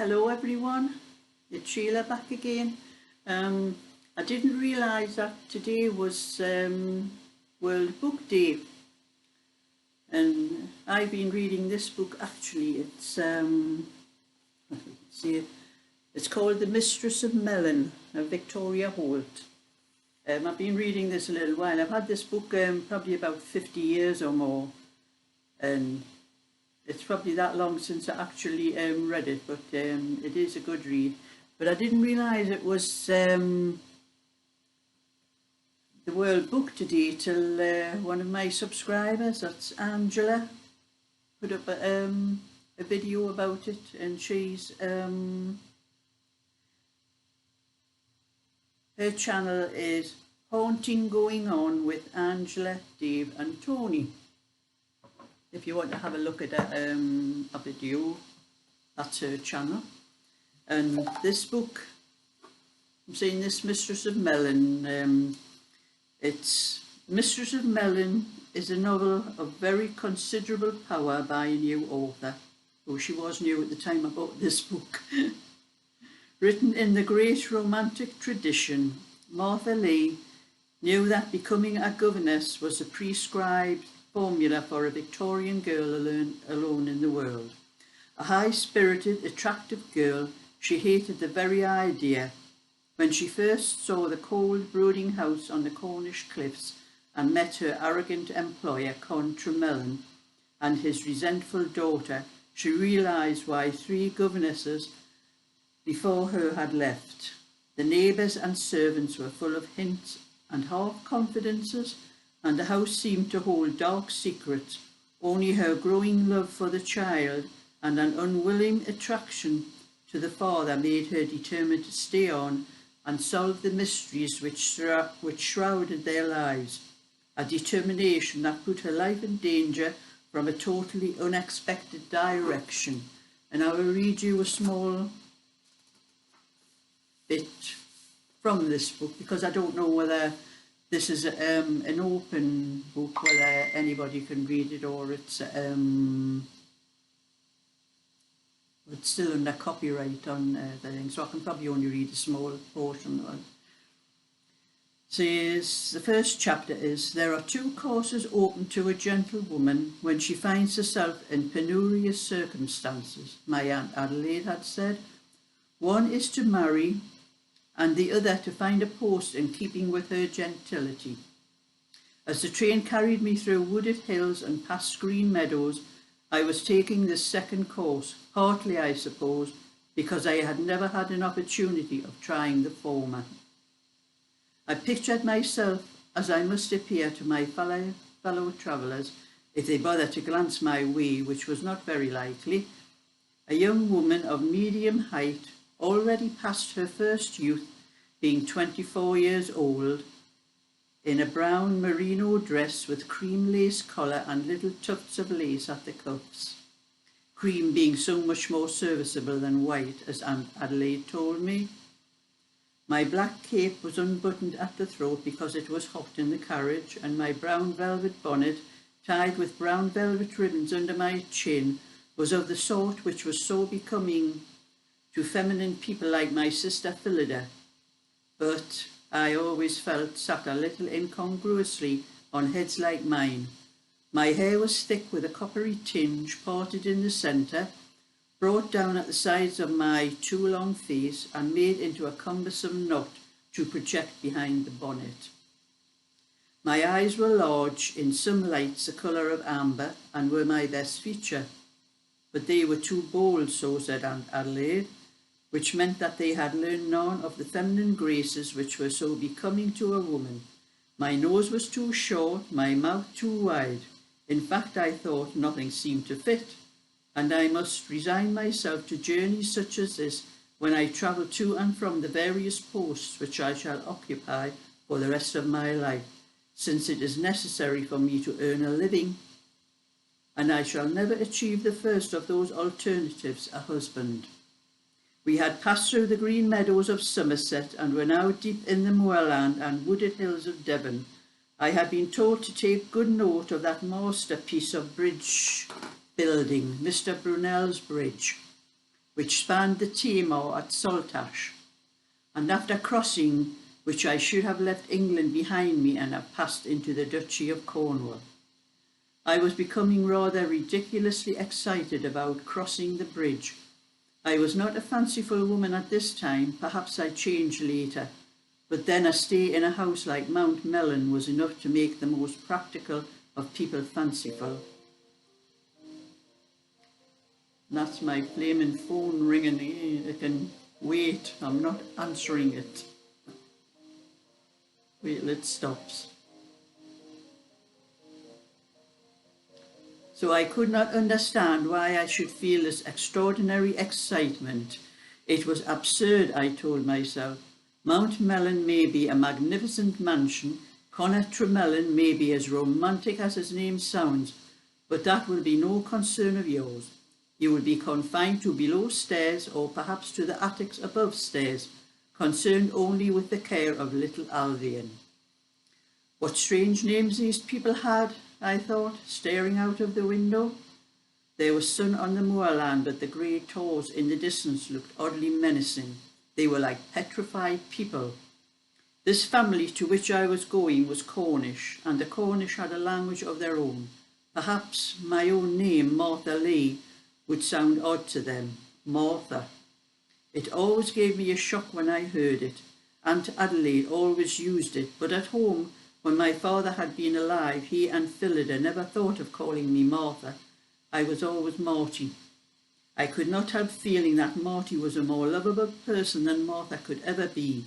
Hello everyone, it's Sheila back again. I didn't realise that today was World Book Day, and I've been reading this book. Actually, it's called The Mistress of Mellyn of Victoria Holt. I've been reading this a little while. I've had this book probably about 50 years or more, and it's probably that long since I actually read it, but it is a good read. But I didn't realise it was the World Book today till one of my subscribers, that's Angela, put up a video about it, and she's her channel is Haunting Going On with Angela, Dave and Tony. If you want to have a look at a video, that's her channel. And this book, I'm saying this Mistress of Mellyn, it's Mistress of Mellyn is a novel of very considerable power by a new author, though she was new at the time I bought this book. Written in the great romantic tradition, Martha Lee knew that becoming a governess was a prescribed formula for a Victorian girl alone in the world. A high-spirited, attractive girl, she hated the very idea. When she first saw the cold, brooding house on the Cornish cliffs and met her arrogant employer, Contra Mellyn, and his resentful daughter, she realised why 3 governesses before her had left. The neighbours and servants were full of hints and half-confidences, and the house seemed to hold dark secrets. Only her growing love for the child and an unwilling attraction to the father made her determined to stay on and solve the mysteries which shrouded their lives, a determination that put her life in danger from a totally unexpected direction. And I will read you a small bit from this book, because I don't know whether this is an open book, whether anybody can read it, or it's still under copyright on the thing, so I can probably only read a small portion of it. Says, the first chapter is, there are 2 courses open to a gentlewoman when she finds herself in penurious circumstances, my Aunt Adelaide had said. One is to marry, and the other to find a post in keeping with her gentility. As the train carried me through wooded hills and past green meadows, I was taking this second course, partly, I suppose, because I had never had an opportunity of trying the former. I pictured myself as I must appear to my fellow travellers, if they bothered to glance my way, which was not very likely, a young woman of medium height, already past her first youth, being 24 years old, in a brown merino dress with cream lace collar and little tufts of lace at the cuffs. Cream being so much more serviceable than white, as Aunt Adelaide told me. My black cape was unbuttoned at the throat because it was hot in the carriage, and my brown velvet bonnet, tied with brown velvet ribbons under my chin, was of the sort which was so becoming to feminine people like my sister Phillida, but I always felt sat a little incongruously on heads like mine. My hair was thick with a coppery tinge, parted in the centre, brought down at the sides of my too long face, and made into a cumbersome knot to project behind the bonnet. My eyes were large, in some lights the colour of amber, and were my best feature. But they were too bold, so said Aunt Adelaide, which meant that they had learned none of the feminine graces which were so becoming to a woman. My nose was too short, my mouth too wide. In fact, I thought nothing seemed to fit, and I must resign myself to journeys such as this when I travel to and from the various posts which I shall occupy for the rest of my life, since it is necessary for me to earn a living, and I shall never achieve the first of those alternatives, a husband. We had passed through the green meadows of Somerset and were now deep in the moorland and wooded hills of Devon. I had been told to take good note of that masterpiece of bridge building, Mr. Brunel's Bridge, which spanned the Tamar at Saltash, and after crossing which I should have left England behind me and have passed into the Duchy of Cornwall. I was becoming rather ridiculously excited about crossing the bridge. I was not a fanciful woman at this time, perhaps I changed later, but then a stay in a house like Mount Mellyn was enough to make the most practical of people fanciful. And that's my flaming phone ringing again. I can wait, I'm not answering it. Wait till it stops. So I could not understand why I should feel this extraordinary excitement. It was absurd, I told myself. Mount Mellyn may be a magnificent mansion, Connaught Mellyn may be as romantic as his name sounds, but that will be no concern of yours. You will be confined to below stairs or perhaps to the attics above stairs, concerned only with the care of little Albion. What strange names these people had, I thought, staring out of the window. There was sun on the moorland, but the grey tors in the distance looked oddly menacing. They were like petrified people. This family to which I was going was Cornish, and the Cornish had a language of their own. Perhaps my own name, Martha Lee, would sound odd to them. Martha. It always gave me a shock when I heard it. Aunt Adelaide always used it, but at home, when my father had been alive, he and Phillida never thought of calling me Martha. I was always Marty. I could not help feeling that Marty was a more lovable person than Martha could ever be,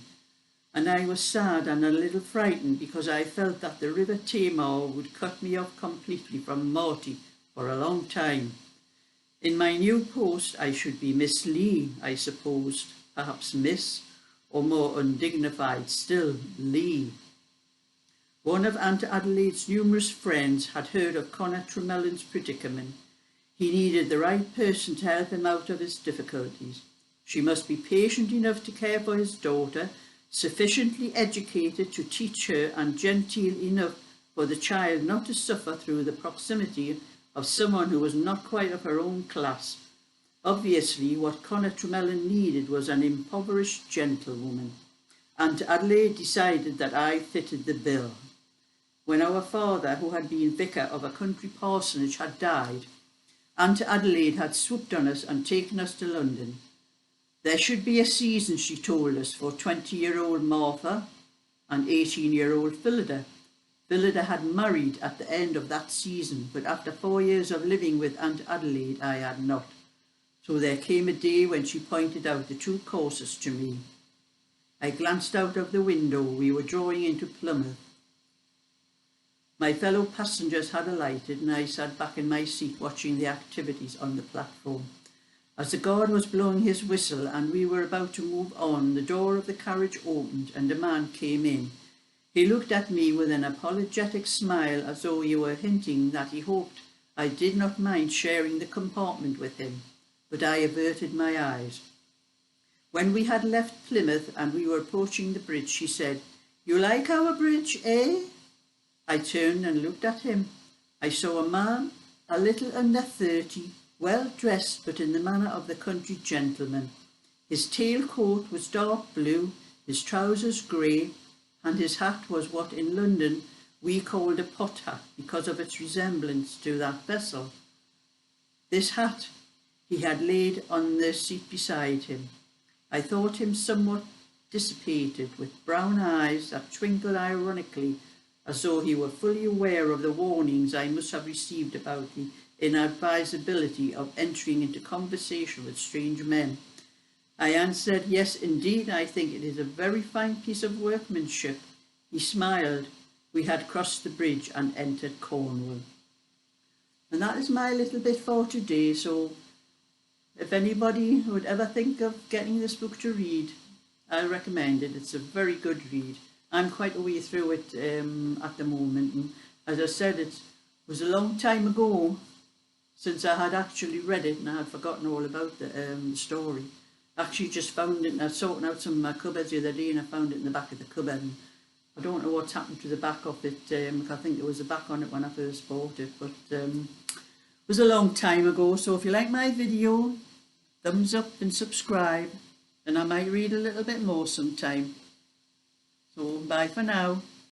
and I was sad and a little frightened because I felt that the River Tamar would cut me off completely from Marty for a long time. In my new post I should be Miss Lee, I supposed, perhaps Miss, or more undignified still, Lee. One of Aunt Adelaide's numerous friends had heard of Connaught Mellyn's predicament. He needed the right person to help him out of his difficulties. She must be patient enough to care for his daughter, sufficiently educated to teach her, and genteel enough for the child not to suffer through the proximity of someone who was not quite of her own class. Obviously, what Connaught Mellyn needed was an impoverished gentlewoman. Aunt Adelaide decided that I fitted the bill. When our father, who had been vicar of a country parsonage, had died, Aunt Adelaide had swooped on us and taken us to London. There should be a season, she told us, for 20-year-old Martha and 18-year-old Phillida. Phillida had married at the end of that season, but after 4 years of living with Aunt Adelaide, I had not. So there came a day when she pointed out the 2 courses to me. I glanced out of the window. We were drawing into Plymouth. My fellow passengers had alighted, and I sat back in my seat watching the activities on the platform. As the guard was blowing his whistle and we were about to move on, the door of the carriage opened and a man came in. He looked at me with an apologetic smile, as though he were hinting that he hoped I did not mind sharing the compartment with him, but I averted my eyes. When we had left Plymouth and we were approaching the bridge, he said, "You like our bridge, eh?" I turned and looked at him. I saw a man, a little under 30, well dressed but in the manner of the country gentleman. His tailcoat was dark blue, his trousers grey, and his hat was what in London we called a pot hat because of its resemblance to that vessel. This hat he had laid on the seat beside him. I thought him somewhat dissipated, with brown eyes that twinkled ironically, as though he were fully aware of the warnings I must have received about the inadvisability of entering into conversation with strange men. I answered, "Yes, indeed, I think it is a very fine piece of workmanship." He smiled. We had crossed the bridge and entered Cornwall. And that is my little bit for today. So if anybody would ever think of getting this book to read, I recommend it. It's a very good read. I'm quite a way through it at the moment, and as I said, it was a long time ago since I had actually read it, and I had forgotten all about the story. I actually just found it, and I was sorting out some of my cupboards the other day, and I found it in the back of the cupboard. And I don't know what's happened to the back of it, I think there was a back on it when I first bought it, but it was a long time ago. So if you like my video, thumbs up and subscribe, and I might read a little bit more sometime. So bye for now.